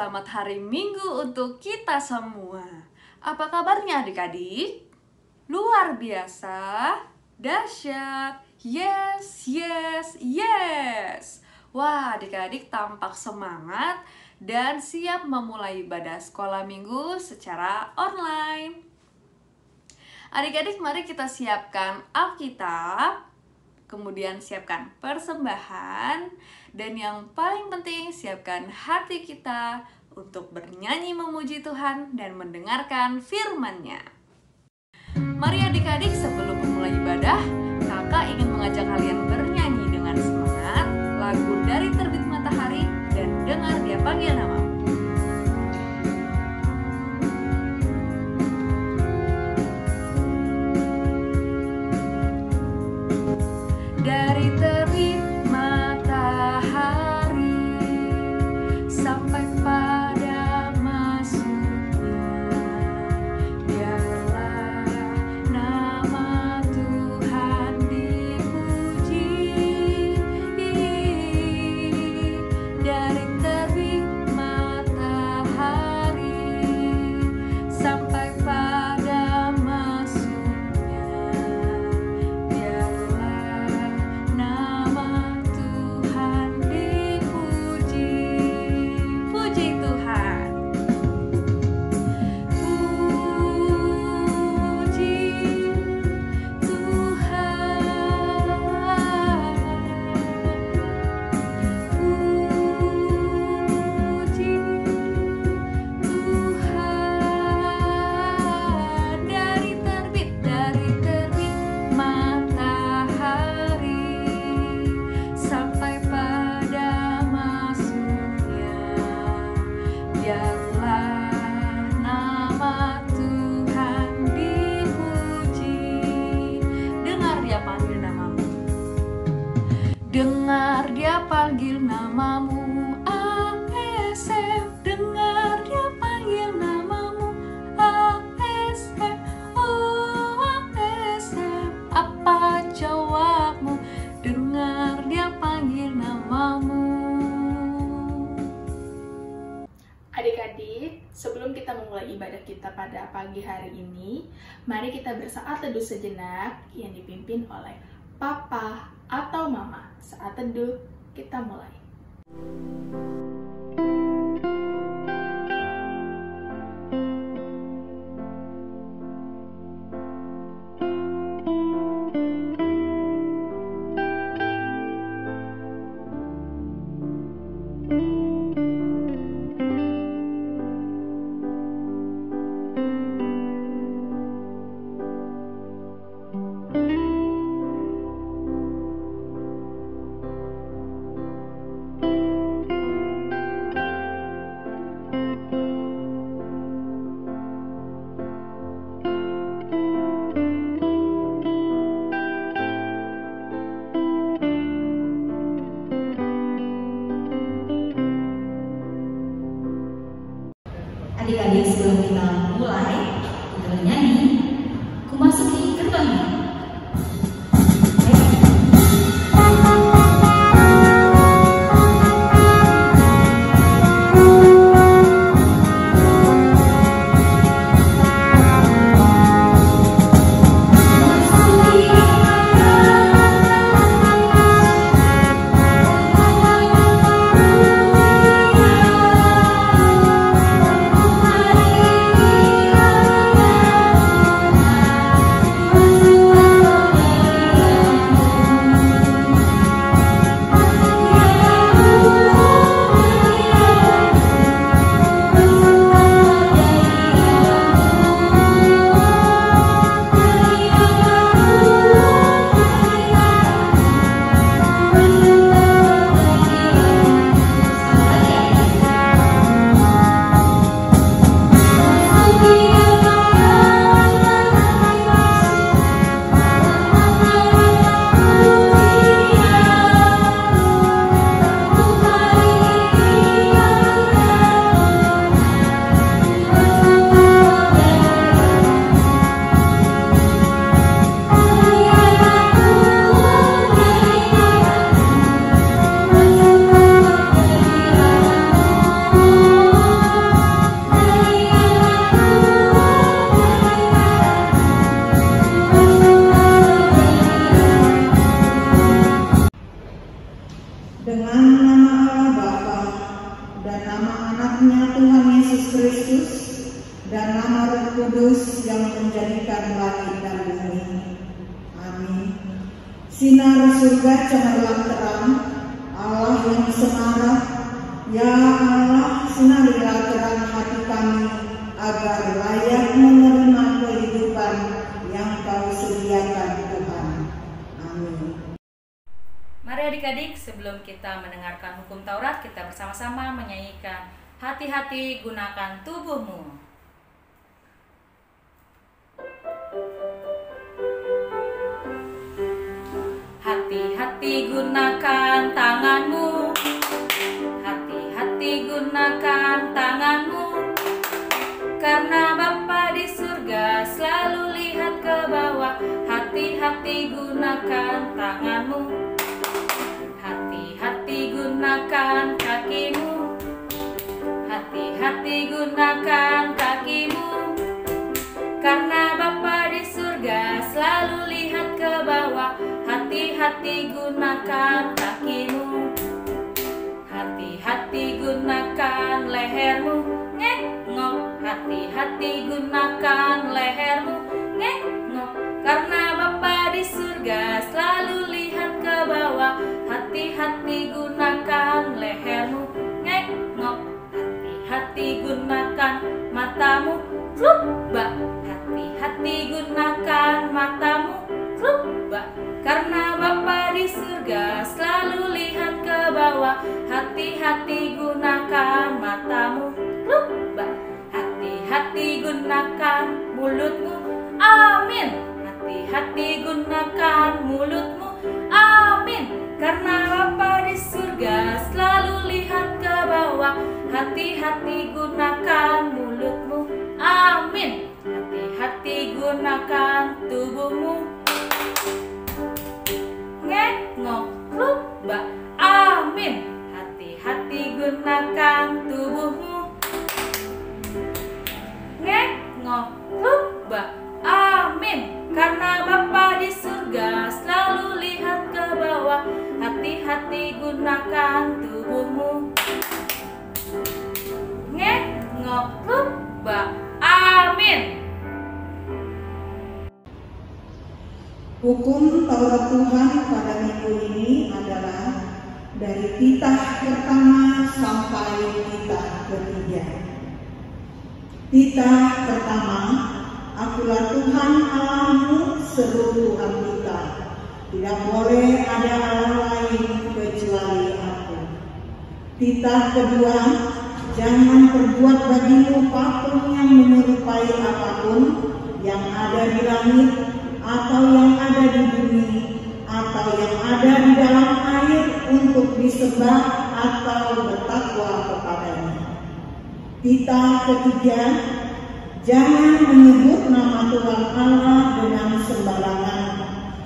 selamat hari Minggu untuk kita semua. Apa kabarnya adik-adik? Luar biasa, dahsyat, yes, yes, yes. Wah, adik-adik tampak semangat dan siap memulai ibadah sekolah minggu secara online. Adik-adik, mari kita siapkan Alkitab, kemudian siapkan persembahan, dan yang paling penting siapkan hati kita untuk bernyanyi memuji Tuhan dan mendengarkan firman-Nya. Mari adik-adik, sebelum memulai ibadah, kakak ingin mengajak kalian bernyanyi dengan semangat lagu Dari Terbit Matahari dan Dengar Dia Panggil Namamu. Dari terbit matahari sampai pada masuknya, biarlah nama Tuhan dipuji. Dari terbit matahari sampai pada masuknya, biarlah nama Tuhan dipuji. Puji Tuhan. Puji Tuhan. Puji Tuhan. Dari terbit matahari sampai pada masuknya, biarlah nama Tuhan dipuji. Dengar Dia panggil namamu. Dengar Dia panggil namamu, ASF. Dengar Dia panggil namamu, ASF. Oh ASF, apa jawabmu? Dengar Dia panggil namamu. Adik-adik, sebelum kita memulai ibadah kita pada pagi hari ini, mari kita bersaat teduh sejenak yang dipimpin oleh Papa atau Mama. Saat teduh, kita mulai. Sinar surga cemerlang terang, Allah yang semarak, ya Allah, sinarilah terang hati kami, agar layak menerima kehidupan yang Kau sediakan Tuhan. Amin. Mari adik-adik, sebelum kita mendengarkan hukum Taurat, kita bersama-sama menyanyikan Hati-hati gunakan tubuhmu. Hati-hati gunakan tanganmu, hati-hati gunakan tanganmu, karena Bapa di surga selalu lihat ke bawah. Hati-hati gunakan tanganmu, hati-hati gunakan kakimu, hati-hati gunakan kakimu, karena Bapa di surga selalu lihat ke bawah. Hati-hati gunakan kakimu, hati-hati gunakan lehermu, ngek-ngok. Hati-hati gunakan lehermu, ngek-ngok, karena Bapa di surga selalu lihat ke bawah. Hati-hati gunakan lehermu, ngek-ngok. Hati-hati gunakan matamu, klubba. Hati-hati gunakan matamu, klubba, karena Bapa di surga selalu lihat ke bawah. Hati-hati gunakan matamu, klubba. Hati-hati gunakan mulutmu, amin. Hati-hati gunakan mulutmu, amin, karena Bapa di surga selalu lihat ke bawah. Hati-hati gunakan mulutmu, amin. Hati-hati gunakan tubuhmu, ngek-ngok, klubba, amin. Hati-hati gunakan tubuhmu, ngek-ngok, klubba, amin, karena Bapa di surga selalu lihat ke bawah. Hati-hati gunakan tubuhmu, ngek-ngok, klubba, amin. Hukum Taurat Tuhan pada minggu ini adalah dari titah pertama sampai titah ketiga. Titah pertama, Akulah Tuhan Allahmu, seru Tuhan kita. Tidak boleh ada Allah lain kecuali Aku. Titah kedua, jangan perbuat bagimu patung yang menyerupai apapun yang ada di langit, atau yang ada di bumi, atau yang ada di dalam air, untuk disembah atau bertakwa kepadanya. Titah ketiga, jangan menyebut nama Tuhan Allah dengan sembarangan,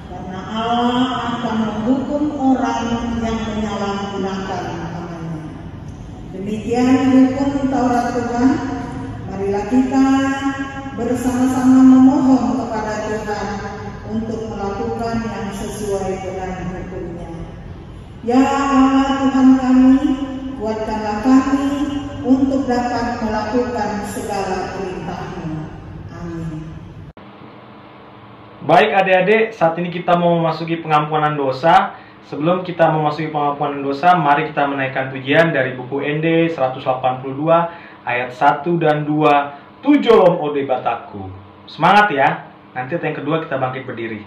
karena Allah akan menghukum orang yang menyalahgunakan namanya. Demikian hukum Taurat Tuhan. Marilah kita bersama-sama memohon kepada Tuhan untuk melakukan yang sesuai dengan hukum-Nya. Ya Allah Tuhan kami, kuatkanlah kami untuk dapat melakukan segala perintah-Mu. Amin. Baik adik-adik, saat ini kita mau memasuki pengampunan dosa. Sebelum kita memasuki pengampunan dosa, mari kita menaikkan pujian dari buku ND 182 ayat 1 dan 2. Tujolom ode bataku. Semangat ya. Nanti yang kedua kita bangkit berdiri.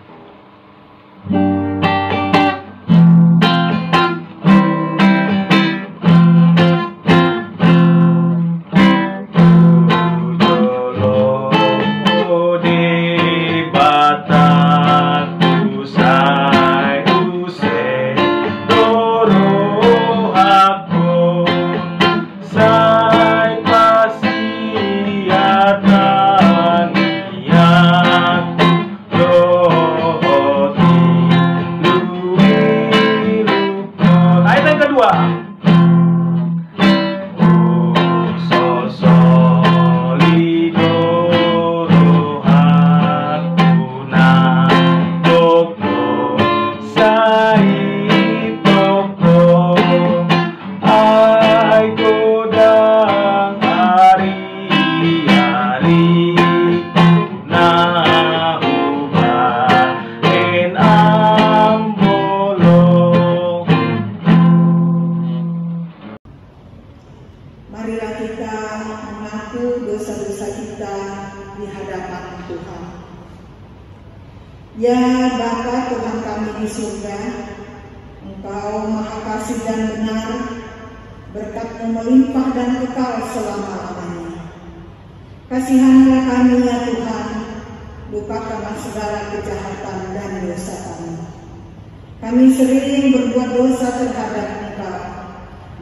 Ya Bapa Tuhan kami di surga, Engkau Maha Kasih dan benar, berkat-Mu melimpah dan kekal selama-lamanya. Kasihanlah kami ya Tuhan, lupakanlah segala kejahatan dan dosa kami. Kami sering berbuat dosa terhadap Engkau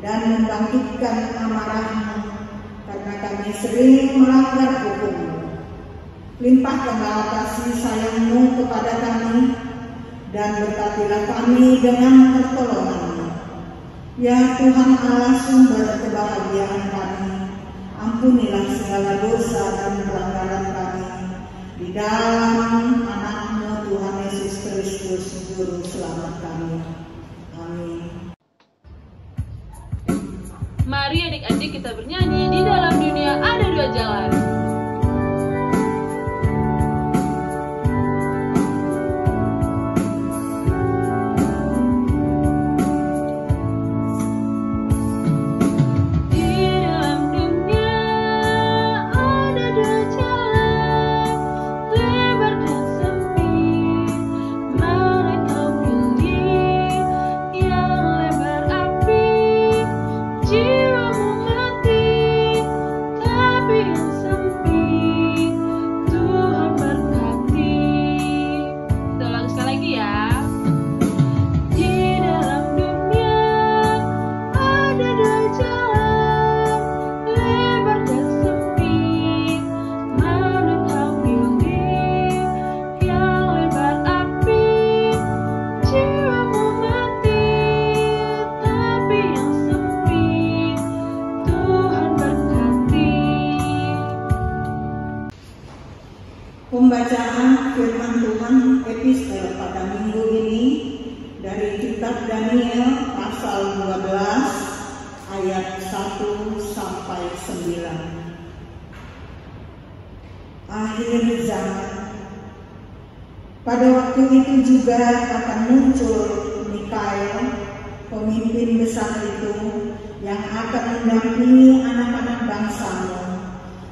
dan membangkitkan amarah-Mu karena kami sering melanggar hukum-Mu. Limpahkanlah kasih sayang-Mu kepada kami dan berkatilah kami dengan pertolongan-Mu. Ya Tuhan Allah sumber kebahagiaan kami, ampunilah segala dosa dan pelanggaran kami di dalam anak-Mu Tuhan Yesus Kristus Juru Selamat kami. Amin. Mari adik-adik kita bernyanyi, di dalam dunia ada dua jalan. Pembacaan firman Tuhan episode pada minggu ini dari kitab Daniel pasal 12 ayat 1 sampai 9. Akhir zaman. Pada waktu itu juga akan muncul Mikael, pemimpin besar itu, yang akan mendampingi anak-anak bangsa-Mu.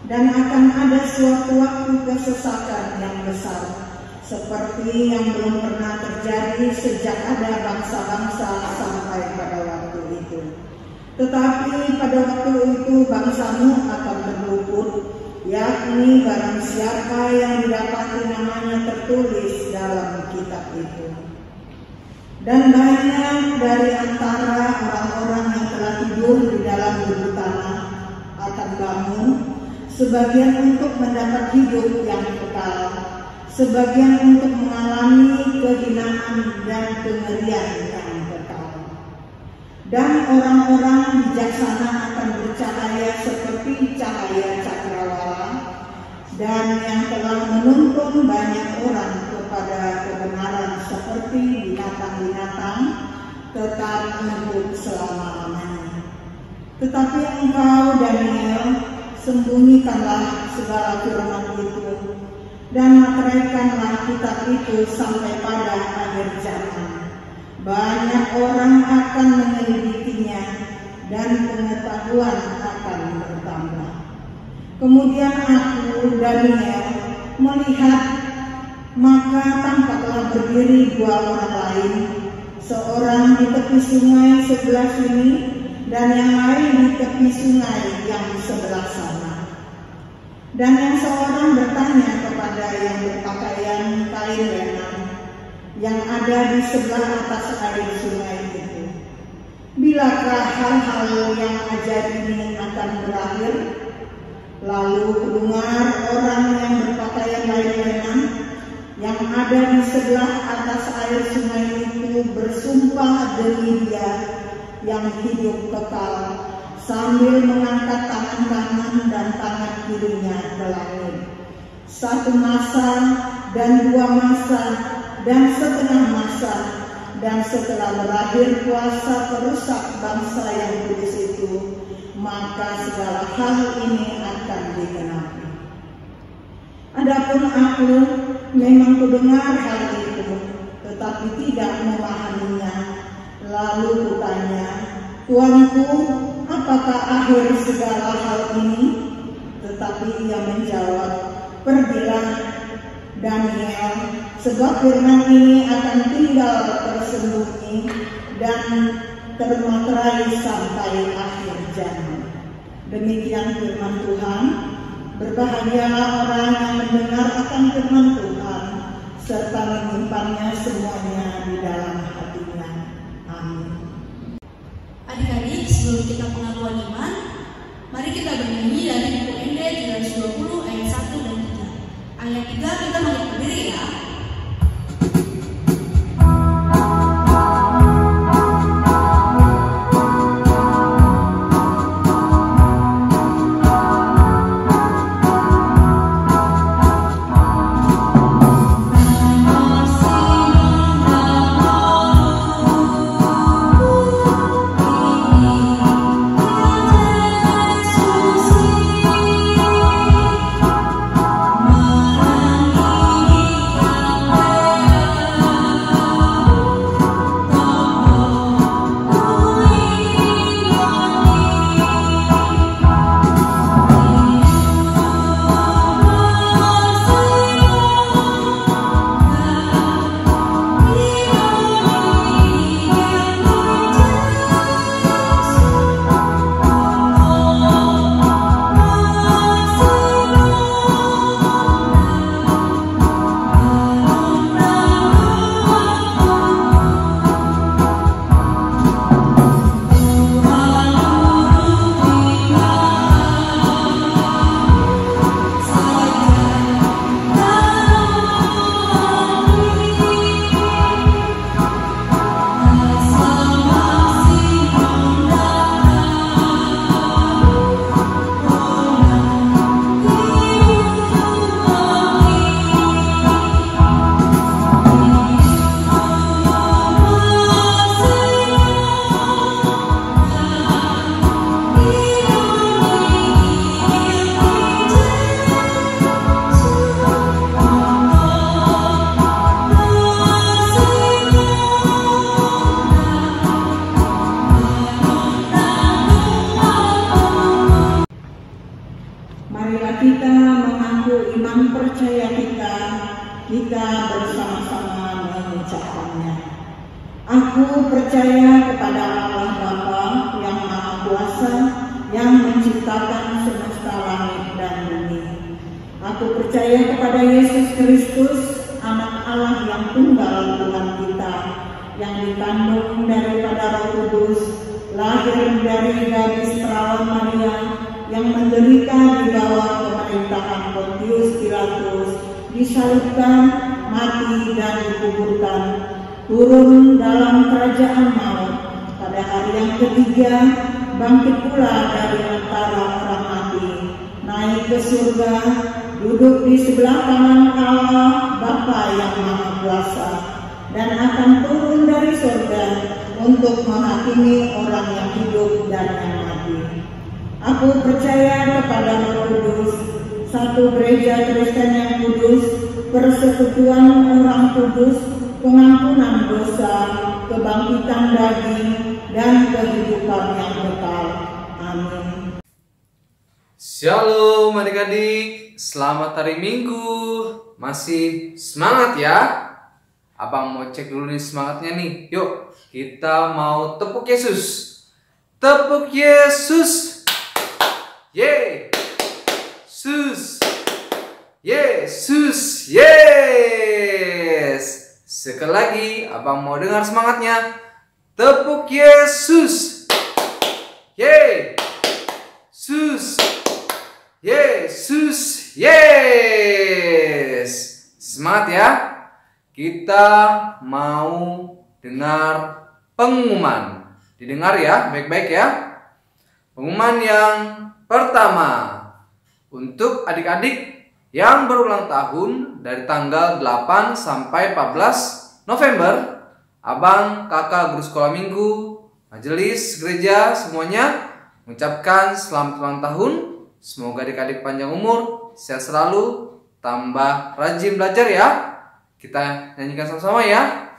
Dan akan ada suatu waktu kesesakan yang besar, seperti yang belum pernah terjadi sejak ada bangsa-bangsa sampai pada waktu itu. Tetapi pada waktu itu bangsa-Mu akan terluput, yakni barang siapa yang didapati namanya tertulis dalam kitab itu. Dan banyak dari antara orang-orang yang telah tidur di dalam bumi tanah akan bangun, sebagian untuk mendapat hidup yang kekal, sebagian untuk mengalami kehinaan dan kengerian yang kekal. Dan orang-orang bijaksana akan bercahaya seperti cahaya cakrawala, dan yang telah menuntun banyak orang kepada kebenaran seperti binatang-binatang tetap untuk selama-lamanya. Tetapi engkau Daniel, sembunyikanlah segala firman itu dan materaikanlah kitab itu sampai pada akhir zaman. Banyak orang akan menyelidikinya dan pengetahuan akan bertambah. Kemudian aku, Daniel, melihat, maka tampaklah berdiri dua orang lain, seorang di tepi sungai sebelah sini dan yang lain di tepi sungai yang sebelah sana. Dan yang seorang bertanya kepada yang berpakaian kain lenan yang ada di sebelah atas air sungai itu, bilakah hal-hal yang ajaib ini akan berakhir? Lalu kedengar orang yang berpakaian kain lenan yang ada di sebelah atas air sungai itu bersumpah demi Dia yang hidup kekal, sambil mengangkat tangan kanan dan tangan kirinya ke langit. Satu masa dan dua masa dan setengah masa, dan setelah berakhir kuasa perusak bangsa yang kudus itu, maka segala hal ini akan digenapi. Adapun aku memang kudengar hal itu, tetapi tidak memahaminya. Lalu kutanya, Tuanku, apakah akhir segala hal ini? Tetapi ia menjawab, pergilah Daniel, sebab firman ini akan tinggal tersembunyi dan termaterai sampai akhir zaman. Demikian firman Tuhan. Berbahagialah orang yang mendengar akan firman Tuhan serta menyimpannya semuanya di dalam hatinya. Amin. Adik-adik, sebelum kita pengakuan iman, mari kita bernyanyi dari buku ND 320 ayat 1 dan 3. Ayat 3 kita bangkit berdiri ya. Marilah kita mengaku iman percaya kita bersama-sama mengucapkannya. Aku percaya kepada Allah Bapa yang Maha Kuasa, yang menciptakan semesta langit dan bumi. Aku percaya kepada Yesus Kristus, Anak Allah yang tunggal Tuhan kita, yang dikandung daripada Roh Kudus, lahir dari gadis perawan Maria, yang menderita di bawah pemerintahan Pontius Pilatus, disalibkan, mati dan dikuburkan, turun dalam kerajaan maut, pada hari yang ketiga bangkit pula dari antara orang mati, naik ke surga, duduk di sebelah kanan Allah Bapa yang Maha Kuasa, dan akan turun dari surga untuk menghakimi orang yang hidup dan yang mati. Aku percaya kepada Roh Kudus, satu gereja Kristen yang kudus, persekutuan orang kudus, pengampunan dosa, kebangkitan daging, dan kehidupan yang kekal. Amin. Shalom adik-adik, selamat hari Minggu. Masih semangat ya? Abang mau cek dulu nih semangatnya nih. Yuk, kita mau tepuk Yesus. Tepuk Yesus. Yeay. Yesus. Yesus. Yes. Sekali lagi, abang mau dengar semangatnya. Tepuk Yesus. Yeay. Yesus. Yesus. Yes. Semangat ya. Kita mau dengar pengumuman. Didengar ya, baik-baik ya. Pengumuman yang pertama, untuk adik-adik yang berulang tahun dari tanggal 8 sampai 14 November, abang, kakak, guru sekolah minggu, majelis, gereja, semuanya mengucapkan selamat ulang tahun. Semoga adik-adik panjang umur, sehat selalu, tambah rajin belajar ya. Kita nyanyikan sama-sama ya.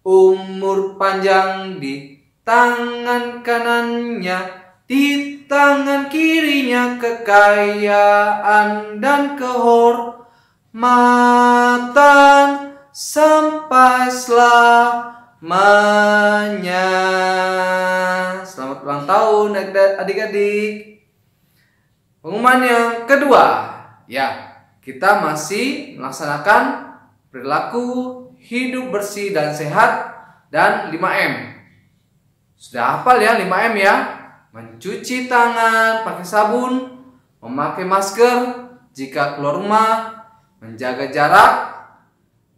Umur panjang di tangan kanannya, di tangan kirinya kekayaan dan kehormatan. sampai selamanya. Selamat ulang tahun adik-adik. Pengumuman yang kedua, ya, kita masih melaksanakan perilaku hidup bersih dan sehat dan 5M. Sudah hafal ya 5M ya? Mencuci tangan pakai sabun, memakai masker jika keluar rumah, menjaga jarak,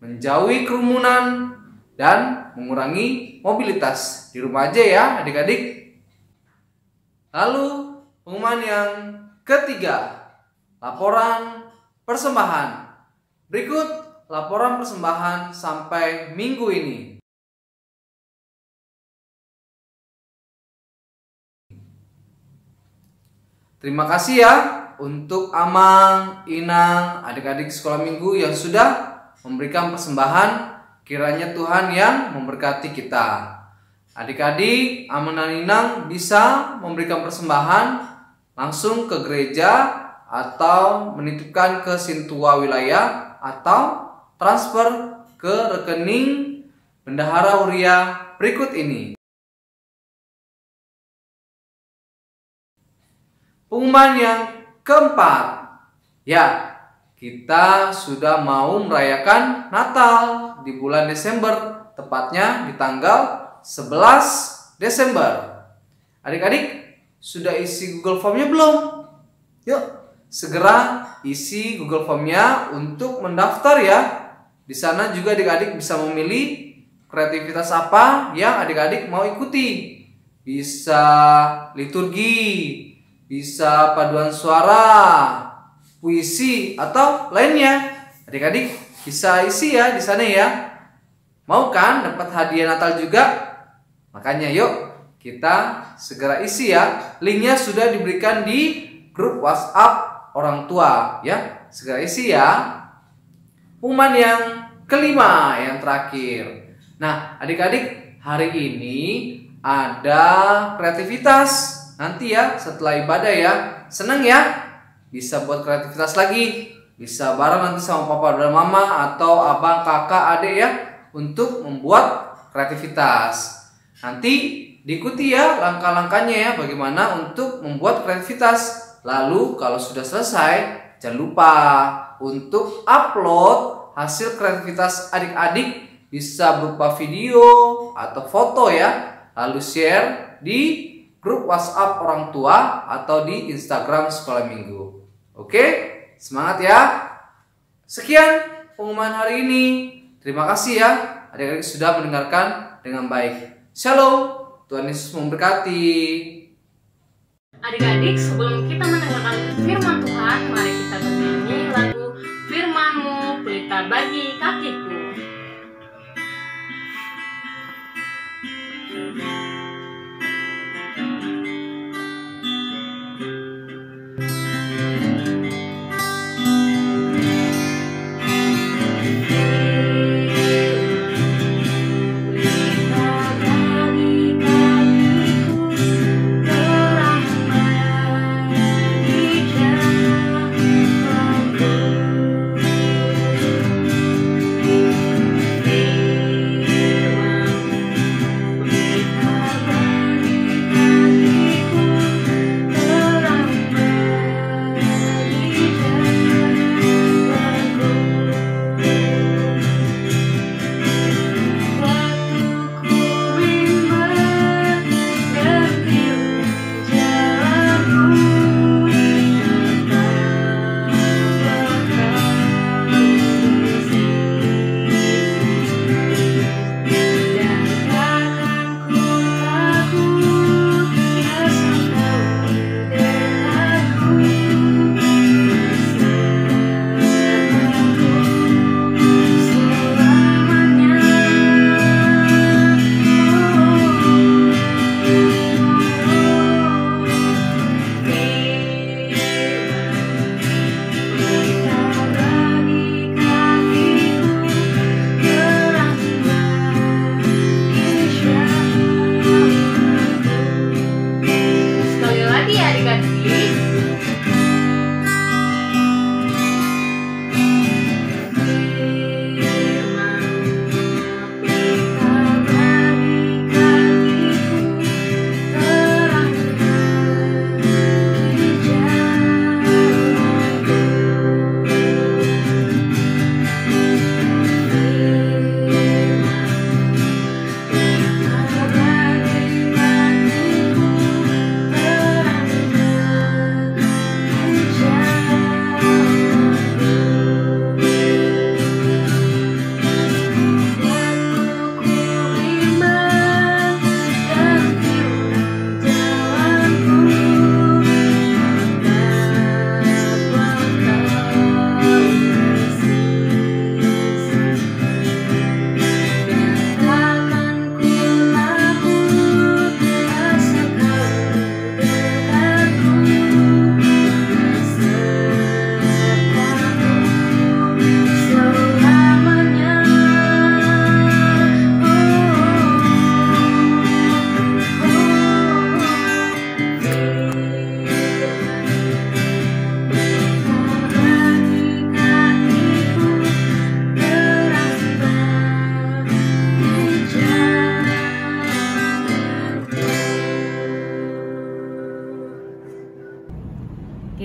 menjauhi kerumunan, dan mengurangi mobilitas. Di rumah aja ya adik-adik. Lalu pengumuman yang ketiga, laporan persembahan. Berikut laporan persembahan sampai minggu ini. Terima kasih ya untuk Amang, Inang, adik-adik sekolah minggu yang sudah memberikan persembahan. Kiranya Tuhan yang memberkati kita. Adik-adik, Amang dan Inang bisa memberikan persembahan langsung ke gereja atau menitipkan ke Sintua wilayah atau transfer ke rekening Bendahara Huria berikut ini. Pengumuman yang keempat, ya, kita sudah mau merayakan Natal di bulan Desember, tepatnya di tanggal 11 Desember. Adik-adik, sudah isi Google Form-nya belum? Yuk, segera isi Google Form-nya untuk mendaftar ya. Di sana juga adik-adik bisa memilih kreativitas apa yang adik-adik mau ikuti. Bisa liturgi, bisa paduan suara, puisi, atau lainnya. Adik-adik bisa isi ya di sana ya. Mau kan dapat hadiah Natal juga? Makanya yuk kita segera isi ya. Linknya sudah diberikan di grup WhatsApp orang tua ya. Segera isi ya. Pengumuman yang kelima, yang terakhir. Nah adik-adik, hari ini ada kreativitas. Nanti ya setelah ibadah ya. Seneng ya? Bisa buat kreativitas lagi. Bisa bareng nanti sama papa dan mama atau abang, kakak, adik ya, untuk membuat kreativitas. Nanti diikuti ya langkah-langkahnya ya, bagaimana untuk membuat kreativitas. Lalu kalau sudah selesai, jangan lupa untuk upload hasil kreativitas adik-adik, bisa berupa video atau foto ya. Lalu share di grup WhatsApp orang tua atau di Instagram sekolah minggu. Oke, semangat ya. Sekian pengumuman hari ini. Terima kasih ya adik-adik sudah mendengarkan dengan baik. Shalom, Tuhan Yesus memberkati. Adik-adik, sebelum kita mendengarkan firman Tuhan, mari kita bernyanyi lagu Firman-Mu Pelita Bagi Kakiku.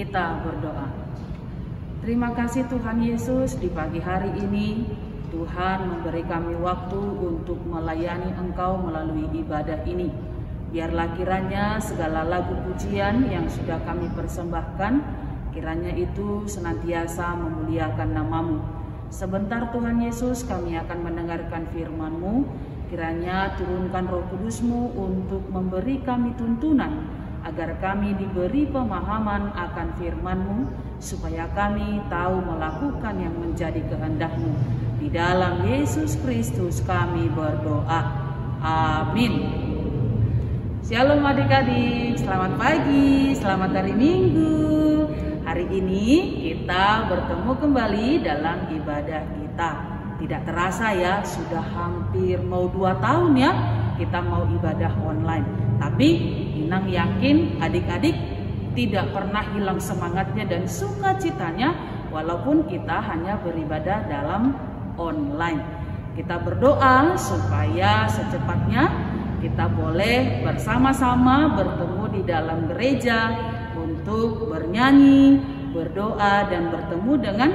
Kita berdoa. Terima kasih Tuhan Yesus, di pagi hari ini Tuhan memberi kami waktu untuk melayani Engkau melalui ibadah ini. Biarlah kiranya segala lagu pujian yang sudah kami persembahkan, kiranya itu senantiasa memuliakan nama-Mu. Sebentar Tuhan Yesus, kami akan mendengarkan firman-Mu. Kiranya turunkan Roh Kudus-Mu untuk memberi kami tuntunan, agar kami diberi pemahaman akan firman-Mu, supaya kami tahu melakukan yang menjadi kehendak-Mu. Di dalam Yesus Kristus kami berdoa. Amin. Shalom adik-adik, selamat pagi, selamat hari Minggu. Hari ini kita bertemu kembali dalam ibadah kita. Tidak terasa ya, sudah hampir mau 2 tahun ya kita mau ibadah online. Tapi Inang yakin adik-adik tidak pernah hilang semangatnya dan sukacitanya walaupun kita hanya beribadah dalam online. Kita berdoa supaya secepatnya kita boleh bersama-sama bertemu di dalam gereja untuk bernyanyi, berdoa, dan bertemu dengan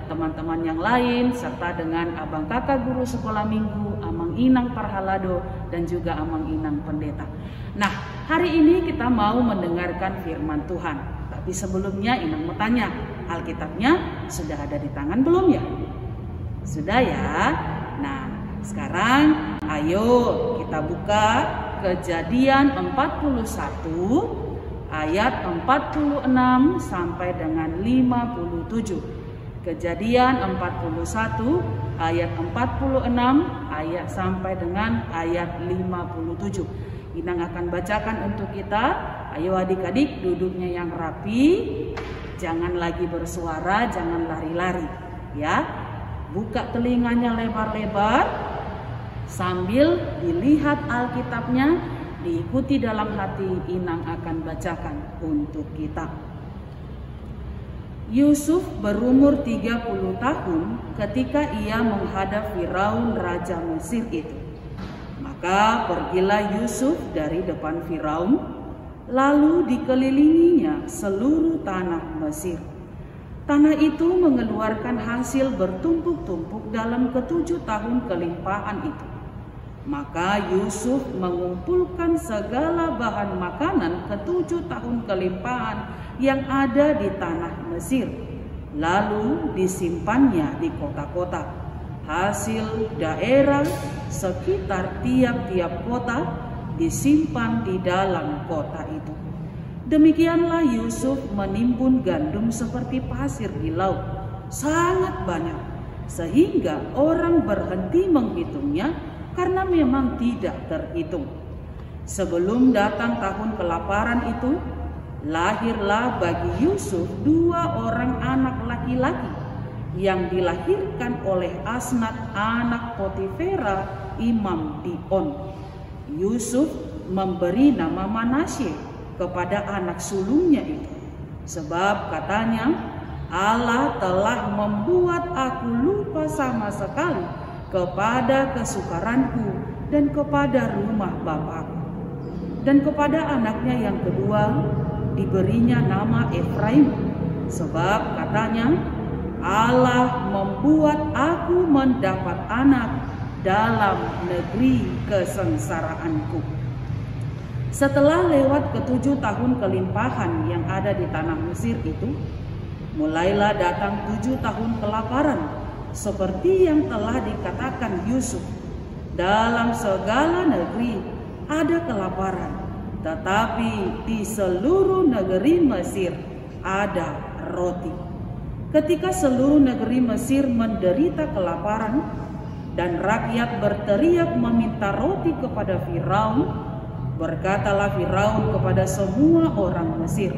teman-teman yang lain, serta dengan abang kakak guru sekolah minggu, Amang Inang Parhalado, dan juga Amang Inang Pendeta. Nah, hari ini kita mau mendengarkan firman Tuhan. Tapi sebelumnya Inang mau tanya, Alkitabnya sudah ada di tangan belum ya? Sudah ya? Nah, sekarang ayo kita buka Kejadian 41 ayat 46 sampai dengan 57. Kejadian 41 ayat 46 ayat sampai dengan ayat 57. Inang akan bacakan untuk kita. Ayo adik-adik duduknya yang rapi, jangan lagi bersuara, jangan lari-lari ya. Buka telinganya lebar-lebar sambil dilihat Alkitabnya, diikuti dalam hati. Inang akan bacakan untuk kita. Yusuf berumur 30 tahun ketika ia menghadap Firaun raja Mesir itu. Maka pergilah Yusuf dari depan Firaun, lalu dikelilinginya seluruh tanah Mesir. Tanah itu mengeluarkan hasil bertumpuk-tumpuk dalam ke-7 tahun kelimpahan itu. Maka Yusuf mengumpulkan segala bahan makanan ke-7 tahun kelimpahan yang ada di tanah Mesir, lalu disimpannya di kota-kota. Hasil daerah sekitar tiap-tiap kota disimpan di dalam kota itu. Demikianlah Yusuf menimbun gandum seperti pasir di laut, sangat banyak, sehingga orang berhenti menghitungnya karena memang tidak terhitung. Sebelum datang tahun kelaparan itu, lahirlah bagi Yusuf 2 orang anak laki-laki yang dilahirkan oleh Asnat anak Potifera imam di On. Yusuf memberi nama Manasye kepada anak sulungnya itu, sebab katanya, Allah telah membuat aku lupa sama sekali kepada kesukaranku dan kepada rumah bapakku. Dan kepada anaknya yang kedua diberinya nama Efraim, sebab katanya, Allah membuat aku mendapat anak dalam negeri kesengsaraanku. Setelah lewat ke-7 tahun kelimpahan yang ada di tanah Mesir itu, mulailah datang 7 tahun kelaparan, seperti yang telah dikatakan Yusuf. Dalam segala negeri ada kelaparan, tetapi di seluruh negeri Mesir ada roti. Ketika seluruh negeri Mesir menderita kelaparan dan rakyat berteriak meminta roti kepada Firaun, berkatalah Firaun kepada semua orang Mesir,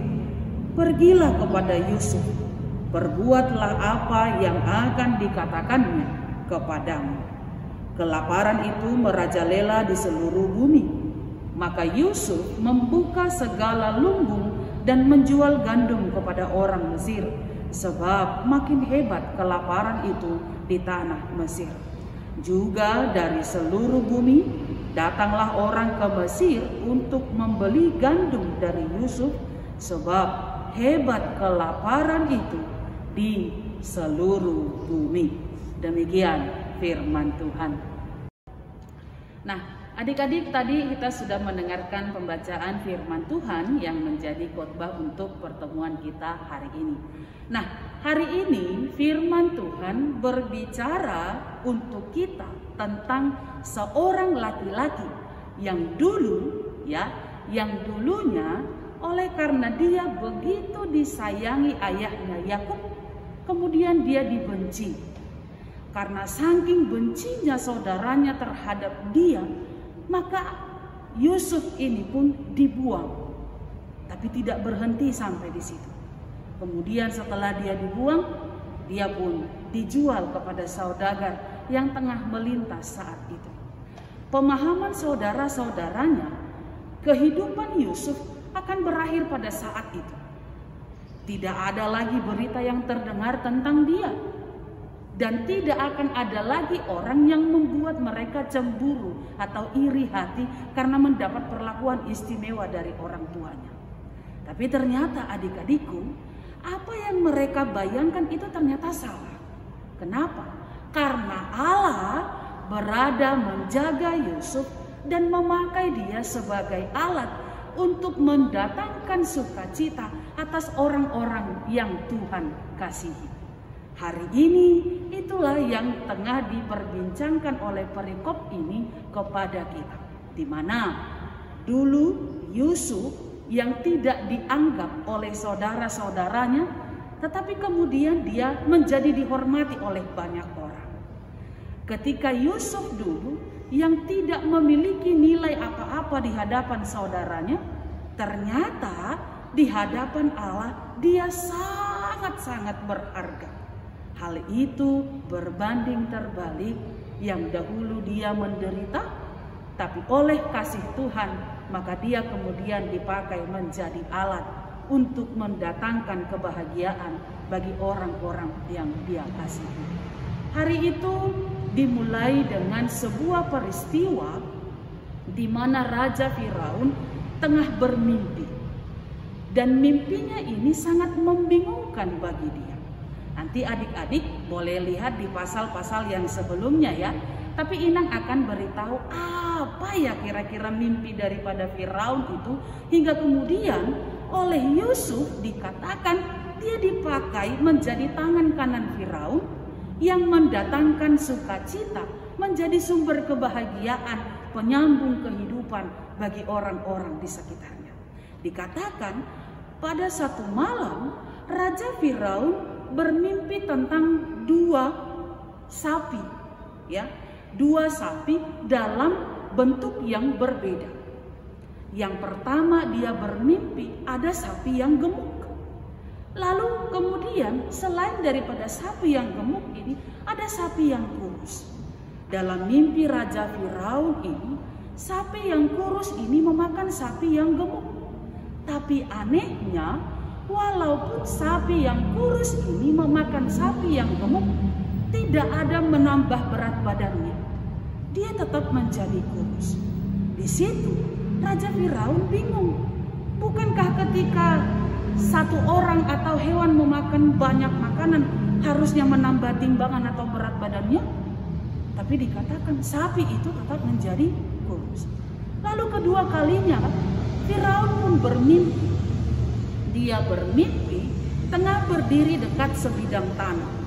"Pergilah kepada Yusuf, perbuatlah apa yang akan dikatakannya kepadamu." Kelaparan itu merajalela di seluruh bumi. Maka Yusuf membuka segala lumbung dan menjual gandum kepada orang Mesir, sebab makin hebat kelaparan itu di tanah Mesir. Juga dari seluruh bumi datanglah orang ke Mesir untuk membeli gandum dari Yusuf, sebab hebat kelaparan itu di seluruh bumi. Demikian firman Tuhan. Nah, adik-adik, tadi kita sudah mendengarkan pembacaan firman Tuhan yang menjadi khotbah untuk pertemuan kita hari ini. Nah, hari ini firman Tuhan berbicara untuk kita tentang seorang laki-laki yang yang dulunya oleh karena dia begitu disayangi ayahnya Yakub, kemudian dia dibenci. Karena saking bencinya saudaranya terhadap dia, maka Yusuf ini pun dibuang. Tapi tidak berhenti sampai di situ. Kemudian setelah dia dibuang, dia pun dijual kepada saudagar yang tengah melintas saat itu. Pemahaman saudara-saudaranya, kehidupan Yusuf akan berakhir pada saat itu. Tidak ada lagi berita yang terdengar tentang dia. Dan tidak akan ada lagi orang yang membuat mereka cemburu atau iri hati karena mendapat perlakuan istimewa dari orang tuanya. Tapi ternyata adik-adikku, apa yang mereka bayangkan itu ternyata salah. Kenapa? Karena Allah berada menjaga Yusuf dan memakai dia sebagai alat untuk mendatangkan sukacita atas orang-orang yang Tuhan kasihi. Hari ini itulah yang tengah diperbincangkan oleh perikop ini kepada kita, di mana dulu Yusuf yang tidak dianggap oleh saudara-saudaranya, tetapi kemudian dia menjadi dihormati oleh banyak orang. Ketika Yusuf dulu yang tidak memiliki nilai apa-apa di hadapan saudaranya, ternyata di hadapan Allah dia sangat-sangat berharga. Hal itu berbanding terbalik, yang dahulu dia menderita, tapi oleh kasih Tuhan maka dia kemudian dipakai menjadi alat untuk mendatangkan kebahagiaan bagi orang-orang yang dia kasihi. Hari itu dimulai dengan sebuah peristiwa di mana Raja Firaun tengah bermimpi, dan mimpinya ini sangat membingungkan bagi dia. Nanti adik-adik boleh lihat di pasal-pasal yang sebelumnya ya. Tapi Inang akan beritahu apa ya kira-kira mimpi daripada Firaun itu, hingga kemudian oleh Yusuf dikatakan dia dipakai menjadi tangan kanan Firaun yang mendatangkan sukacita, menjadi sumber kebahagiaan, penyambung kehidupan bagi orang-orang di sekitarnya. Dikatakan pada satu malam Raja Firaun bermimpi tentang dua sapi, ya, dua sapi dalam bentuk yang berbeda. Yang pertama dia bermimpi ada sapi yang gemuk. Lalu kemudian selain daripada sapi yang gemuk ini ada sapi yang kurus. Dalam mimpi Raja Firaun ini, sapi yang kurus ini memakan sapi yang gemuk. Tapi anehnya, walaupun sapi yang kurus ini memakan sapi yang gemuk, tidak ada menambah berat badannya. Dia tetap menjadi kurus. Di situ Raja Firaun bingung. Bukankah ketika satu orang atau hewan memakan banyak makanan harusnya menambah timbangan atau berat badannya? Tapi dikatakan sapi itu tetap menjadi kurus. Lalu kedua kalinya Firaun pun bermimpi. Dia bermimpi tengah berdiri dekat sebidang tanah.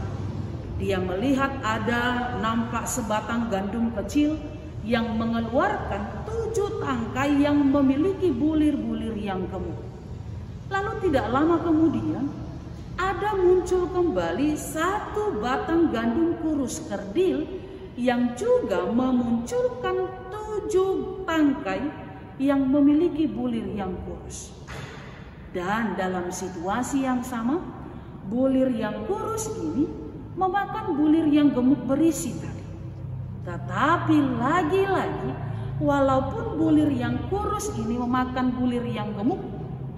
Dia melihat ada nampak sebatang gandum kecil yang mengeluarkan 7 tangkai yang memiliki bulir-bulir yang gemuk. Lalu tidak lama kemudian ada muncul kembali satu batang gandum kurus kerdil yang juga memunculkan 7 tangkai yang memiliki bulir yang kurus. Dan dalam situasi yang sama, bulir yang kurus ini memakan bulir yang gemuk berisi tadi. Tetapi lagi-lagi, walaupun bulir yang kurus ini memakan bulir yang gemuk,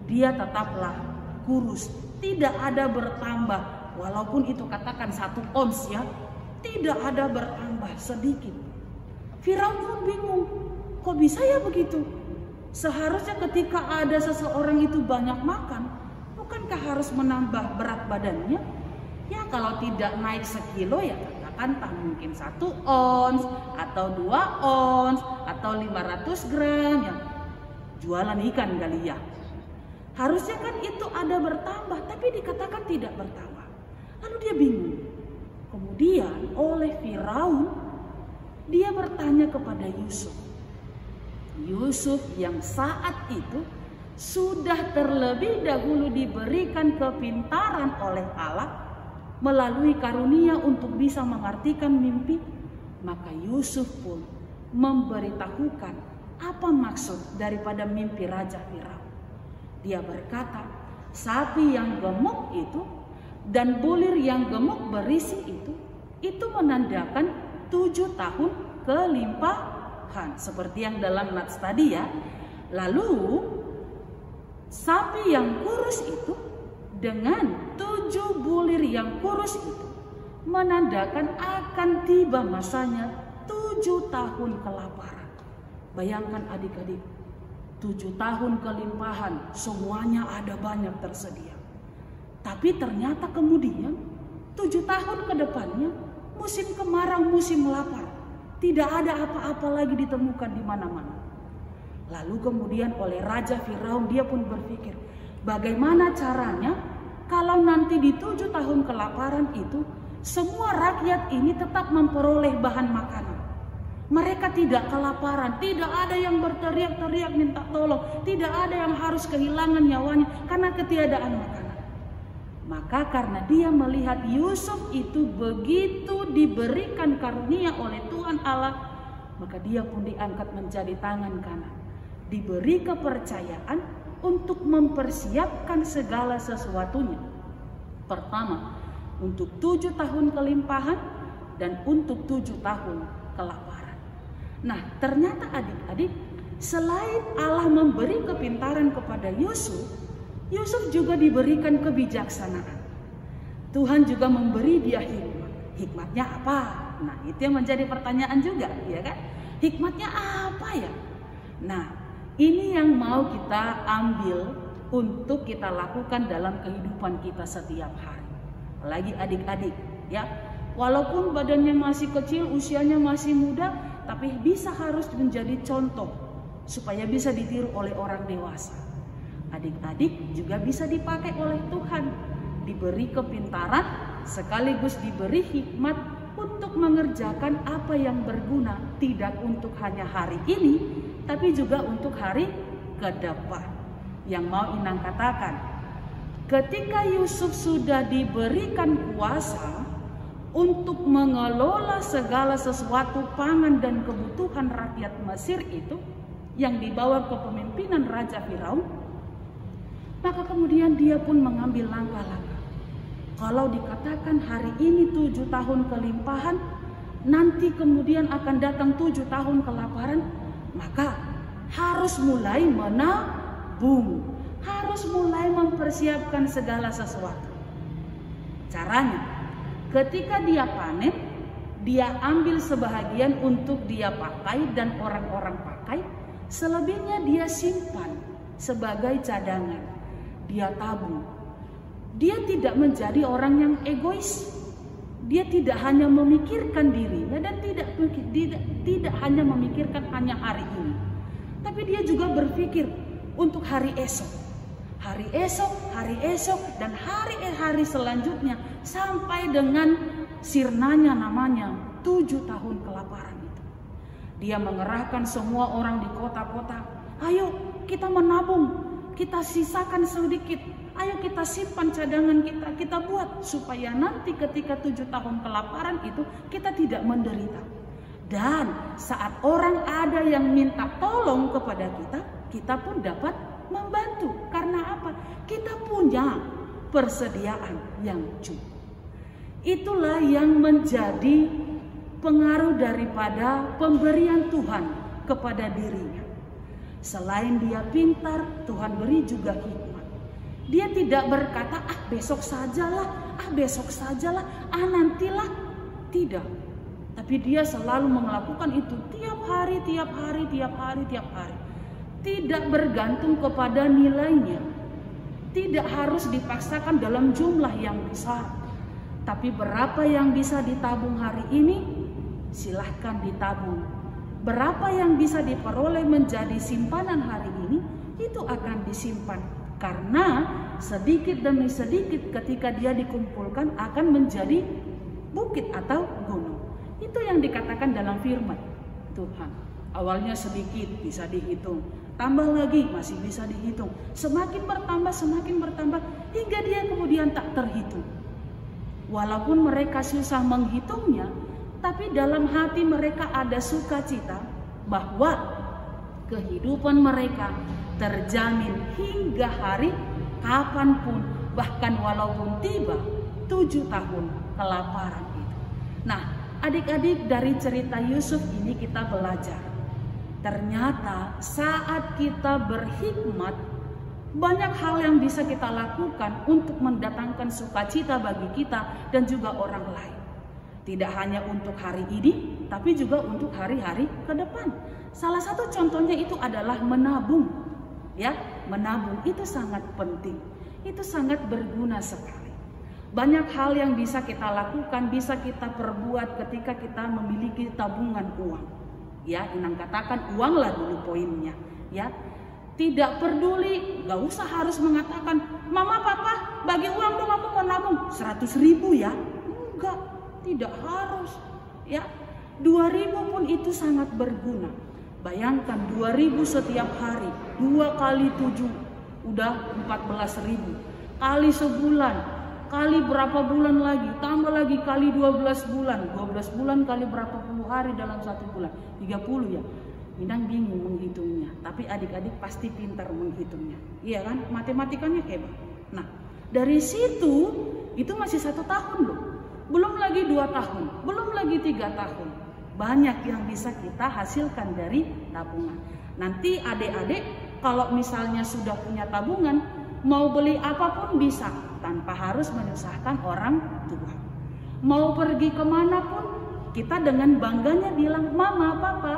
dia tetaplah kurus, tidak ada bertambah. Walaupun itu katakan 1 ons ya, tidak ada bertambah sedikit. Firaun pun bingung, kok bisa ya begitu? Seharusnya ketika ada seseorang itu banyak makan, bukankah harus menambah berat badannya? Ya kalau tidak naik sekilo ya katakan tak mungkin 1 ons atau 2 ons atau 500 gram ya. Jualan ikan kali ya. Harusnya kan itu ada bertambah, tapi dikatakan tidak bertambah. Lalu dia bingung. Kemudian oleh Firaun dia bertanya kepada Yusuf. Yusuf yang saat itu sudah terlebih dahulu diberikan kepintaran oleh Allah melalui karunia untuk bisa mengartikan mimpi, maka Yusuf pun memberitahukan apa maksud daripada mimpi Raja Firaun. Dia berkata, sapi yang gemuk itu dan bulir yang gemuk berisi itu menandakan 7 tahun kelimpahan, seperti yang dalam nats tadi ya. Lalu sapi yang kurus itu dengan 7 bulir yang kurus itu menandakan akan tiba masanya 7 tahun kelaparan. Bayangkan adik-adik, 7 tahun kelimpahan, semuanya ada banyak tersedia. Tapi ternyata kemudian 7 tahun ke depannya musim kemarau, musim lapar. Tidak ada apa-apa lagi ditemukan di mana-mana. Lalu kemudian oleh Raja Firaun dia pun berpikir, bagaimana caranya kalau nanti di 7 tahun kelaparan itu semua rakyat ini tetap memperoleh bahan makanan. Mereka tidak kelaparan, tidak ada yang berteriak-teriak minta tolong, tidak ada yang harus kehilangan nyawanya karena ketiadaan makanan. Maka karena dia melihat Yusuf itu begitu diberikan karunia oleh Tuhan Allah, maka dia pun diangkat menjadi tangan kanan. Diberi kepercayaan untuk mempersiapkan segala sesuatunya. Pertama, untuk 7 tahun kelimpahan dan untuk 7 tahun kelaparan. Nah, ternyata adik-adik, selain Allah memberi kepintaran kepada Yusuf, Yusuf juga diberikan kebijaksanaan. Tuhan juga memberi dia hikmat. Hikmatnya apa? Nah, itu yang menjadi pertanyaan juga, ya kan? Hikmatnya apa ya? Nah, ini yang mau kita ambil untuk kita lakukan dalam kehidupan kita setiap hari. Apalagi adik-adik, ya. Walaupun badannya masih kecil, usianya masih muda, tapi bisa harus menjadi contoh supaya bisa ditiru oleh orang dewasa. Adik-adik juga bisa dipakai oleh Tuhan, diberi kepintaran sekaligus diberi hikmat untuk mengerjakan apa yang berguna, tidak untuk hanya hari ini, tapi juga untuk hari ke depan. Yang mau Inang katakan, ketika Yusuf sudah diberikan kuasa untuk mengelola segala sesuatu pangan dan kebutuhan rakyat Mesir itu yang dibawa kepemimpinan Raja Firaun, maka kemudian dia pun mengambil langkah-langkah. Kalau dikatakan hari ini 7 tahun kelimpahan, nanti kemudian akan datang 7 tahun kelaparan, maka harus mulai menabung, harus mulai mempersiapkan segala sesuatu. Caranya, ketika dia panen, dia ambil sebahagian untuk dia pakai dan orang-orang pakai, selebihnya dia simpan sebagai cadangan. Dia tabung. Dia tidak menjadi orang yang egois. Dia tidak hanya memikirkan dirinya dan tidak hanya memikirkan hanya hari ini. Tapi dia juga berpikir untuk hari esok. Hari esok dan hari selanjutnya sampai dengan sirnanya namanya 7 tahun kelaparan itu. Dia mengerahkan semua orang di kota-kota. Ayo kita menabung. Kita sisakan sedikit, ayo kita simpan cadangan kita buat supaya nanti ketika 7 tahun kelaparan itu kita tidak menderita. Dan saat orang ada yang minta tolong kepada kita, kita pun dapat membantu. Karena apa? Kita punya persediaan yang cukup. Itulah yang menjadi pengaruh daripada pemberian Tuhan kepada dirinya. Selain dia pintar, Tuhan beri juga hikmat. Dia tidak berkata, besok sajalah, nantilah. Tidak. Tapi dia selalu melakukan itu tiap hari. Tidak bergantung kepada nilainya. Tidak harus dipaksakan dalam jumlah yang besar. Tapi berapa yang bisa ditabung hari ini, silahkan ditabung. Berapa yang bisa diperoleh menjadi simpanan hari ini, itu akan disimpan. Karena sedikit demi sedikit ketika dia dikumpulkan akan menjadi bukit atau gunung. Itu yang dikatakan dalam firman Tuhan. Awalnya sedikit bisa dihitung, tambah lagi masih bisa dihitung, semakin bertambah hingga dia kemudian tak terhitung. Walaupun mereka susah menghitungnya, tapi dalam hati mereka ada sukacita bahwa kehidupan mereka terjamin hingga hari kapanpun, bahkan walaupun tiba 7 tahun kelaparan itu. Nah, adik-adik, dari cerita Yusuf ini kita belajar. Ternyata saat kita berhikmat, banyak hal yang bisa kita lakukan untuk mendatangkan sukacita bagi kita dan juga orang lain. Tidak hanya untuk hari ini, tapi juga untuk hari-hari ke depan. Salah satu contohnya itu adalah menabung. Ya, menabung itu sangat penting. Itu sangat berguna sekali. Banyak hal yang bisa kita lakukan, bisa kita perbuat ketika kita memiliki tabungan uang. Ya, Inang katakan uanglah dulu poinnya. Ya, tidak peduli, gak usah harus mengatakan, mama papa bagi uang dong, aku mau nabung 100.000 ya. Enggak, tidak harus. Ya, 2.000 pun itu sangat berguna. Bayangkan 2.000 setiap hari, 2 kali 7 udah 14.000, kali sebulan, kali berapa bulan lagi, tambah lagi kali 12 bulan, 12 bulan kali berapa puluh hari dalam 1 bulan, 30 ya. Minang bingung menghitungnya, tapi adik-adik pasti pintar menghitungnya, iya kan? Matematikanya hebat. Nah, dari situ itu masih 1 tahun loh, belum lagi 2 tahun, belum lagi 3 tahun. Banyak yang bisa kita hasilkan dari tabungan. Nanti adik-adik kalau misalnya sudah punya tabungan, mau beli apapun bisa tanpa harus menyusahkan orang tua. Mau pergi kemana pun kita dengan bangganya bilang, mama, papa,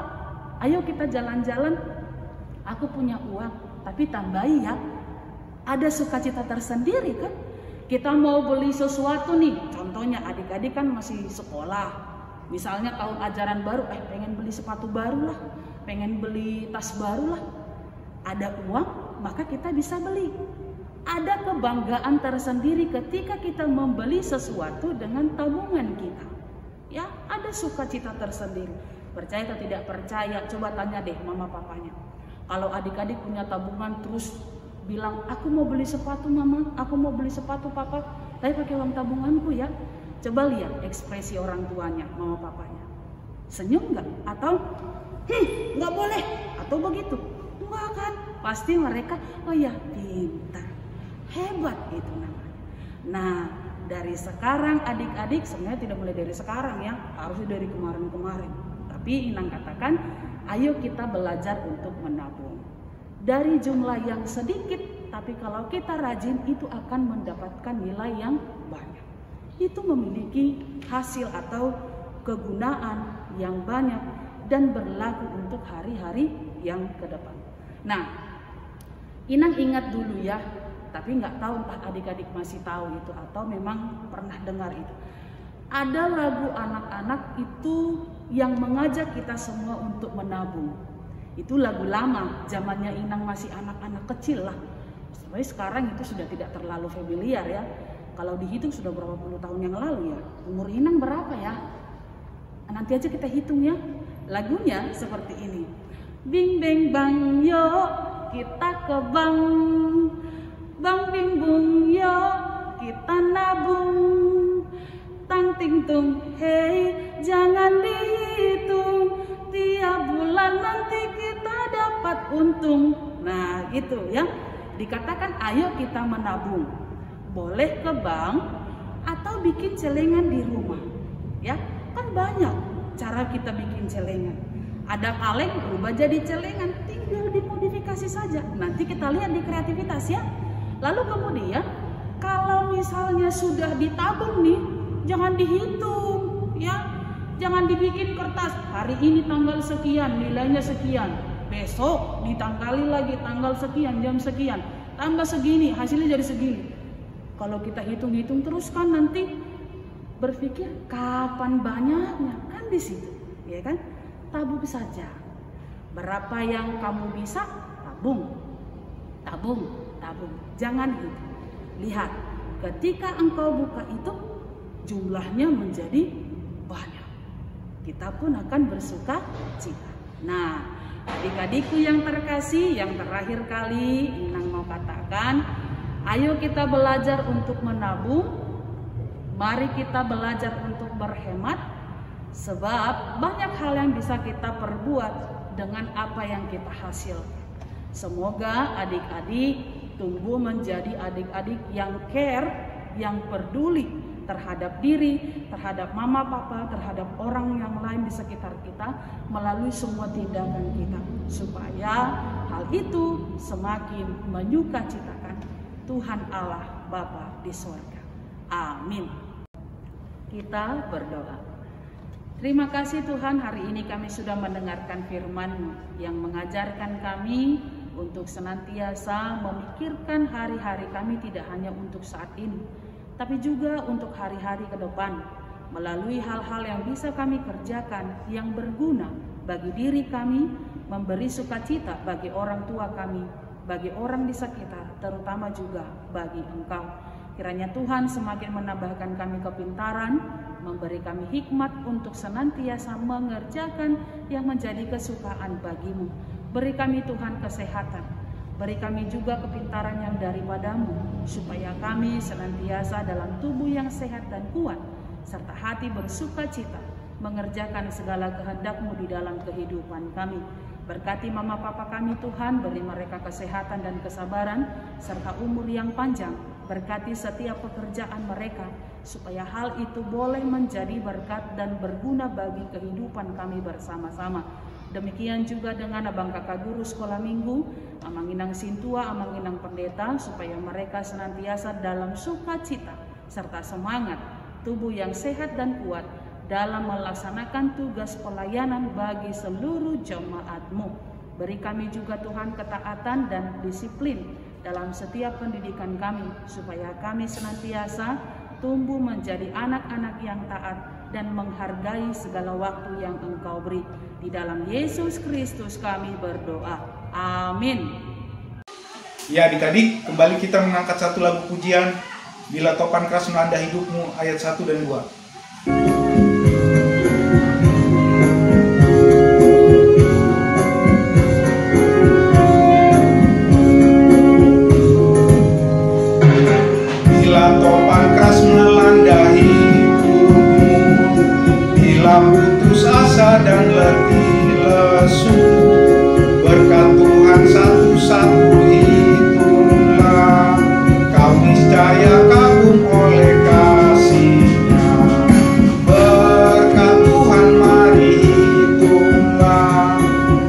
ayo kita jalan-jalan, aku punya uang, tapi tambahi ya. Ada sukacita tersendiri kan. Kita mau beli sesuatu nih, contohnya adik-adik kan masih sekolah. Misalnya tahun ajaran baru, pengen beli sepatu baru lah, pengen beli tas baru lah. Ada uang, maka kita bisa beli. Ada kebanggaan tersendiri ketika kita membeli sesuatu dengan tabungan kita. Ya, ada sukacita tersendiri. Percaya atau tidak percaya, coba tanya deh mama papanya. Kalau adik-adik punya tabungan terus bilang, aku mau beli sepatu mama, aku mau beli sepatu papa, tapi pakai uang tabunganku ya. Coba lihat ekspresi orang tuanya, mama papanya. Senyum nggak? Atau nggak boleh? Atau begitu? Enggak kan? Pasti mereka, oh ya pintar, hebat itu namanya. Nah, dari sekarang adik-adik, sebenarnya tidak mulai dari sekarang ya, harusnya dari kemarin-kemarin. Tapi Inang katakan, ayo kita belajar untuk menabung. Dari jumlah yang sedikit, tapi kalau kita rajin itu akan mendapatkan nilai yang banyak. Itu memiliki hasil atau kegunaan yang banyak dan berlaku untuk hari-hari yang ke depan. Nah, Inang ingat dulu ya, tapi nggak tahu entah adik-adik masih tahu itu atau memang pernah dengar itu. Ada lagu anak-anak itu yang mengajak kita semua untuk menabung. Itu lagu lama, zamannya Inang masih anak-anak kecil lah. Sampai sekarang itu sudah tidak terlalu familiar ya. Kalau dihitung sudah berapa puluh tahun yang lalu ya. Umur Inang berapa ya? Nanti aja kita hitung ya. Lagunya seperti ini. Bing beng bang yo, kita ke bank. Bang bing bung yo, kita nabung. Tang ting tung, hey jangan dihitung. Tiap bulan nanti kita dapat untung. Nah gitu ya. Dikatakan ayo kita menabung. Boleh ke bank atau bikin celengan di rumah. Ya, kan banyak cara kita bikin celengan. Ada kaleng berubah jadi celengan, tinggal dimodifikasi saja. Nanti kita lihat di kreativitas ya. Lalu kemudian kalau misalnya sudah ditabung nih, jangan dihitung ya. Jangan dibikin kertas, hari ini tanggal sekian, nilainya sekian. Besok ditanggali lagi tanggal sekian, jam sekian. tambah segini, hasilnya jadi segini. Kalau kita hitung-hitung terus kan nanti berpikir kapan banyaknya, kan di situ, ya kan? Tabung saja. Berapa yang kamu bisa, tabung. Jangan hitung. Lihat, ketika engkau buka itu, jumlahnya menjadi banyak. Kita pun akan bersuka cita. Nah, adik-adikku yang terkasih, yang terakhir kali Inang mau katakan, ayo kita belajar untuk menabung. Mari kita belajar untuk berhemat, sebab banyak hal yang bisa kita perbuat dengan apa yang kita hasilkan. Semoga adik-adik tumbuh menjadi adik-adik yang care, yang peduli terhadap diri, terhadap mama papa, terhadap orang yang lain di sekitar kita melalui semua tindakan kita, supaya hal itu semakin menyukacitakan Tuhan Allah Bapa di sorga. Amin. Kita berdoa. Terima kasih Tuhan, hari ini kami sudah mendengarkan firman-Mu yang mengajarkan kami untuk senantiasa memikirkan hari-hari kami tidak hanya untuk saat ini, tapi juga untuk hari-hari ke depan, melalui hal-hal yang bisa kami kerjakan yang berguna bagi diri kami, memberi sukacita bagi orang tua kami, bagi orang di sekitar, terutama juga bagi Engkau. Kiranya Tuhan semakin menambahkan kami kepintaran, memberi kami hikmat untuk senantiasa mengerjakan yang menjadi kesukaan bagi-Mu. Beri kami Tuhan kesehatan, beri kami juga kepintaran yang daripada-Mu, supaya kami senantiasa dalam tubuh yang sehat dan kuat, serta hati bersukacita, mengerjakan segala kehendak-Mu di dalam kehidupan kami. Berkati mama papa kami Tuhan, beri mereka kesehatan dan kesabaran, serta umur yang panjang. Berkati setiap pekerjaan mereka, supaya hal itu boleh menjadi berkat dan berguna bagi kehidupan kami bersama-sama. Demikian juga dengan abang kakak guru sekolah minggu, Amang Inang Sintua, Amang Inang Pendeta, supaya mereka senantiasa dalam sukacita serta semangat, tubuh yang sehat dan kuat dalam melaksanakan tugas pelayanan bagi seluruh jemaat-Mu. Beri kami juga Tuhan ketaatan dan disiplin dalam setiap pendidikan kami, supaya kami senantiasa tumbuh menjadi anak-anak yang taat dan menghargai segala waktu yang Engkau beri. Di dalam Yesus Kristus kami berdoa. Amin. Ya adik-adik, kembali kita mengangkat satu lagu pujian, Bila Topan Keras Melanda Hidupmu, ayat 1 dan 2. Bila topan keras melanda hidupmu, bila putus asa dan letih lesu, berkat Tuhan satu-satu itulah, kau niscaya kagum oleh kasih-Nya. Berkat Tuhan mari hitunglah,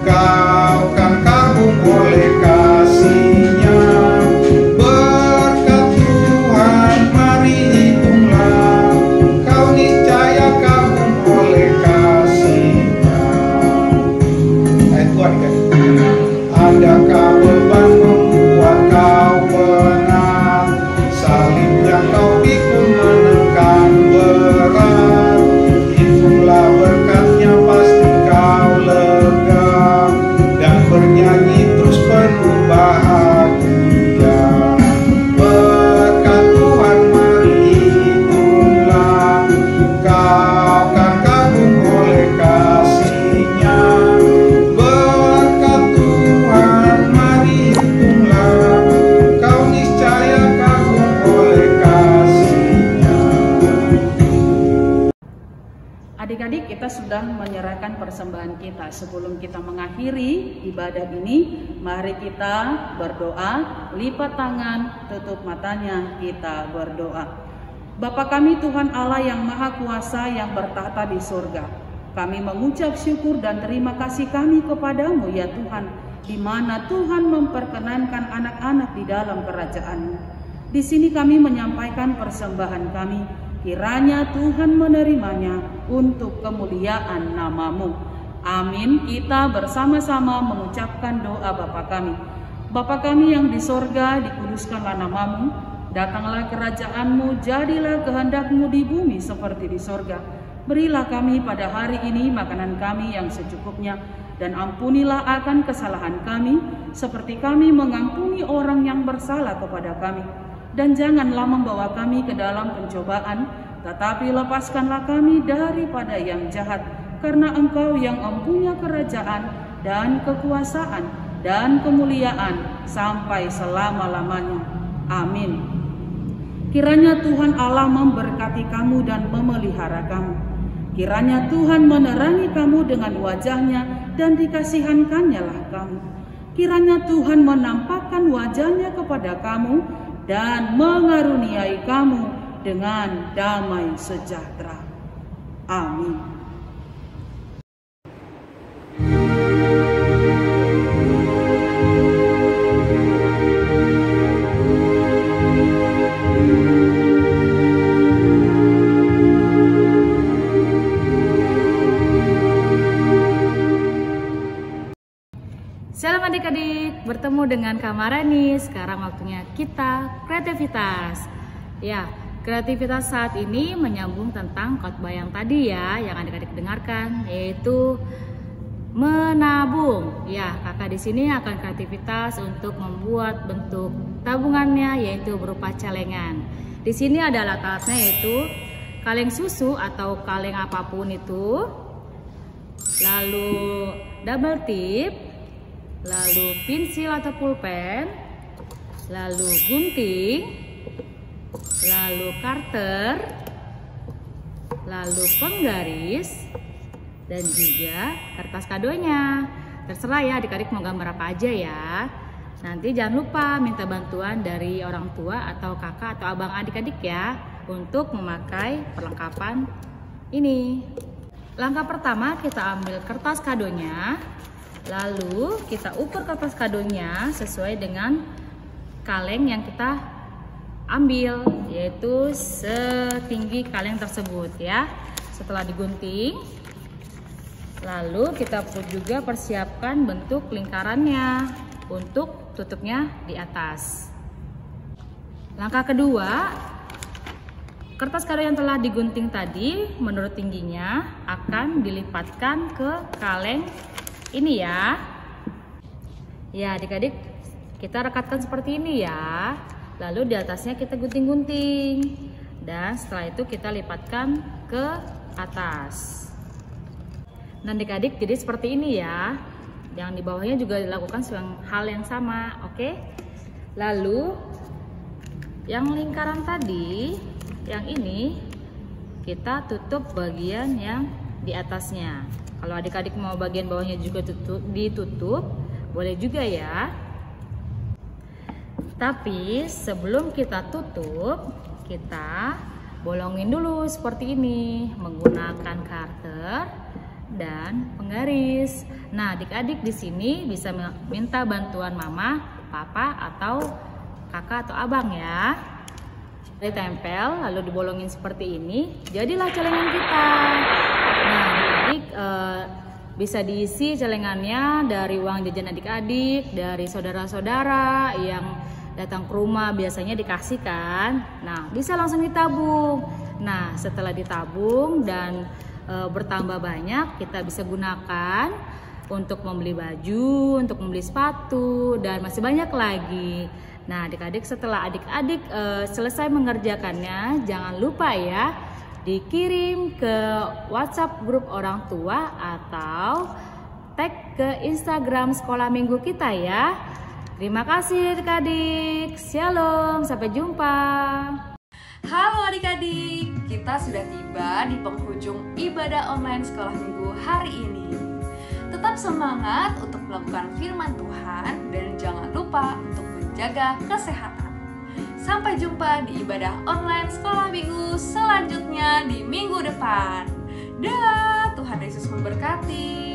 kau kan kagum oleh kasih-Nya. Berkat Tuhan mari hitunglah, kau niscaya kagum oleh kasih-Nya. Ayat 2 kan? Adakah beban membuat kau penat, salib yang kau pikul menekan berat? Itulah berkatnya pasti kau lega, dan bernyanyi terus penuh bahagia. Berkat Tuhan mari hitunglah, kau kan kagum oleh kasih-Nya. Berkat Tuhan mari hitunglah, kau niscaya kagum oleh kasih-Nya. Adik-adik, kita sudah menyerahkan persembahan kita. Sebelum kita mengakhiri ibadah ini, mari kita berdoa, lipat tangan, tutup matanya, kita berdoa. Bapa kami Tuhan Allah yang Maha Kuasa yang bertahta di surga, kami mengucap syukur dan terima kasih kami kepadamu ya Tuhan, di mana Tuhan memperkenankan anak-anak di dalam kerajaan-Mu. Di sini kami menyampaikan persembahan kami, kiranya Tuhan menerimanya untuk kemuliaan nama-Mu. Amin. Kita bersama-sama mengucapkan doa Bapa kami. Bapa kami yang di sorga, dikuduskanlah namamu, datanglah kerajaan-Mu, jadilah kehendak-Mu di bumi seperti di sorga. Berilah kami pada hari ini makanan kami yang secukupnya, dan ampunilah akan kesalahan kami, seperti kami mengampuni orang yang bersalah kepada kami. Dan janganlah membawa kami ke dalam pencobaan, tetapi lepaskanlah kami daripada yang jahat, karena Engkau yang mempunyai kerajaan dan kekuasaan dan kemuliaan sampai selama-lamanya. Amin. Kiranya Tuhan Allah memberkati kamu dan memelihara kamu. Kiranya Tuhan menerangi kamu dengan wajah-Nya dan dikasihankan-Nya lah kamu. Kiranya Tuhan menampakkan wajah-Nya kepada kamu dan mengaruniai kamu dengan damai sejahtera. Amin. Shalom adik-adik, bertemu dengan Kak Marani. Sekarang waktunya kita kreativitas. Ya, kreativitas saat ini menyambung tentang khotbah yang tadi ya, yang adik-adik dengarkan, yaitu menabung. Ya, kakak di sini akan kreativitas untuk membuat bentuk tabungannya, yaitu berupa celengan. Di sini ada alat-alatnya, yaitu kaleng susu atau kaleng apapun itu, lalu double tip, lalu pensil atau pulpen, lalu gunting, lalu karter, lalu penggaris, dan juga kertas kadonya. Terserah ya adik-adik mau gambar apa aja ya. Nanti jangan lupa minta bantuan dari orang tua atau kakak atau abang adik-adik ya untuk memakai perlengkapan ini. Langkah pertama, kita ambil kertas kadonya. Lalu kita ukur kertas kadonya sesuai dengan kaleng yang kita ambil, yaitu setinggi kaleng tersebut ya. Setelah digunting, lalu kita juga persiapkan bentuk lingkarannya untuk tutupnya di atas. Langkah kedua, kertas kado yang telah digunting tadi menurut tingginya akan dilipatkan ke kaleng ini ya. Ya adik-adik, kita rekatkan seperti ini ya. Lalu di atasnya kita gunting-gunting. Dan setelah itu kita lipatkan ke atas. Dan adik-adik jadi seperti ini ya. Yang di bawahnya juga dilakukan hal yang sama, oke? Lalu yang lingkaran tadi, yang ini kita tutup bagian yang di atasnya. Kalau adik-adik mau bagian bawahnya juga ditutup, boleh juga ya. Tapi sebelum kita tutup, kita bolongin dulu seperti ini menggunakan karter dan penggaris. Nah, adik-adik di sini bisa minta bantuan mama, papa, atau kakak atau abang ya. Ditempel lalu dibolongin seperti ini, jadilah celengan kita. Nah, adik-adik bisa diisi celengannya dari uang jajan adik-adik, dari saudara-saudara yang datang ke rumah biasanya dikasihkan. Nah, bisa langsung ditabung. Nah, setelah ditabung dan bertambah banyak, kita bisa gunakan untuk membeli baju, untuk membeli sepatu, dan masih banyak lagi. Nah, adik-adik setelah adik-adik selesai mengerjakannya, jangan lupa ya dikirim ke WhatsApp grup orang tua atau tag ke Instagram sekolah minggu kita ya. Terima kasih adik-adik. Shalom, sampai jumpa. Halo adik-adik, kita sudah tiba di penghujung ibadah online sekolah minggu hari ini. Tetap semangat untuk melakukan firman Tuhan dan jangan lupa untuk menjaga kesehatan. Sampai jumpa di ibadah online sekolah minggu selanjutnya di minggu depan. Dah, Tuhan Yesus memberkati.